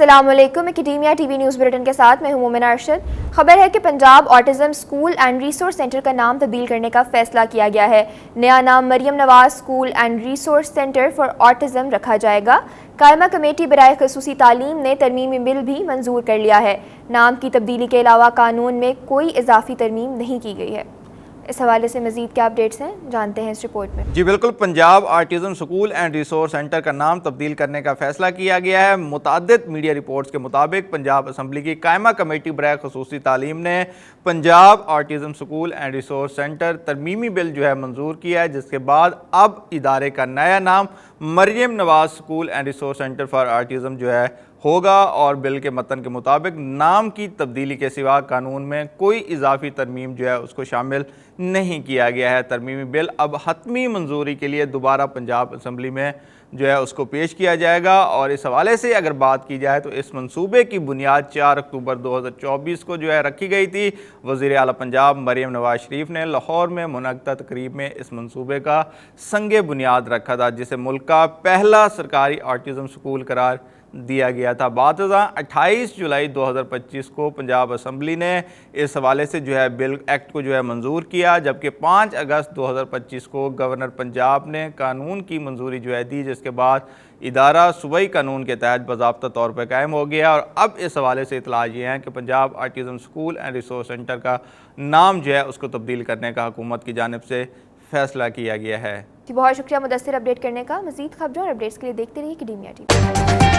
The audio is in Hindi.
अस्सलामुअलैकुम। अकेडेमिया टीवी न्यूज़ बुलेटिन के साथ मैं हूं मोमिना अरशद। खबर है कि Punjab autism school and resource centre का नाम तब्दील करने का फैसला किया गया है। नया नाम Maryam Nawaz school and resource centre for autism रखा जाएगा। कायमा कमेटी बराए खसूसी तालीम ने तरमीमी बिल भी मंजूर कर लिया है। नाम की तब्दीली के अलावा कानून में कोई इजाफी तरमीम नहीं की गई है। इस हवाले से मजीद क्या अपडेट्स हैं जानते हैं इस रिपोर्ट में। जी बिल्कुल, Punjab autism school and resource centre का नाम तब्दील करने का फैसला किया गया है। मुतादिद मीडिया रिपोर्ट्स के मुताबिक पंजाब असम्बली की कायमा कमेटी बराए खसूसी तालीम ने Punjab autism school and resource centre तरमीमी बिल जो है मंजूर किया है, जिसके बाद अब इदारे का नया नाम Maryam Nawaz school and resource centre for autism जो है होगा। और बिल के मतन के मुताबिक नाम की तब्दीली के सिवा कानून में कोई इजाफी तरमीम जो है उसको शामिल नहीं किया गया है। तरमीमी बिल अब हतमी मंजूरी के लिए दोबारा पंजाब असम्बली में जो है उसको पेश किया जाएगा। और इस हवाले से अगर बात की जाए तो इस मंसूबे की बुनियाद 4 अक्टूबर 2024 को जो है रखी गई थी। वज़ीर आला पंजाब मरियम नवाज शरीफ ने लाहौर में मुनक़्क़दा तकरीब में इस मंसूबे का संगे बुनियाद रखा था, जिसे मुल्क का पहला सरकारी ऑटिज़म स्कूल करार दिया गया था। बातज़ा 28 जुलाई 2025 को पंजाब असम्बली ने इस हवाले से जो है बिल एक्ट को जो है मंजूर किया, जबकि 5 अगस्त 2025 को गवर्नर पंजाब ने कानून की मंजूरी जो है दी, जिसके बाद इदारा सूबाई कानून के तहत बाज़ाब्ता तौर पर कायम हो गया। और अब इस हवाले से इतला ये है कि Punjab autism school and resource centre का नाम जो है उसको तब्दील करने का हुकूमत की जानिब से फैसला किया गया है। बहुत शुक्रिया मुदस्सिर अपडेट करने का। मज़ीद खबरों और अपडेट्स के लिए देखते रहिए अकेडेमिया टीवी।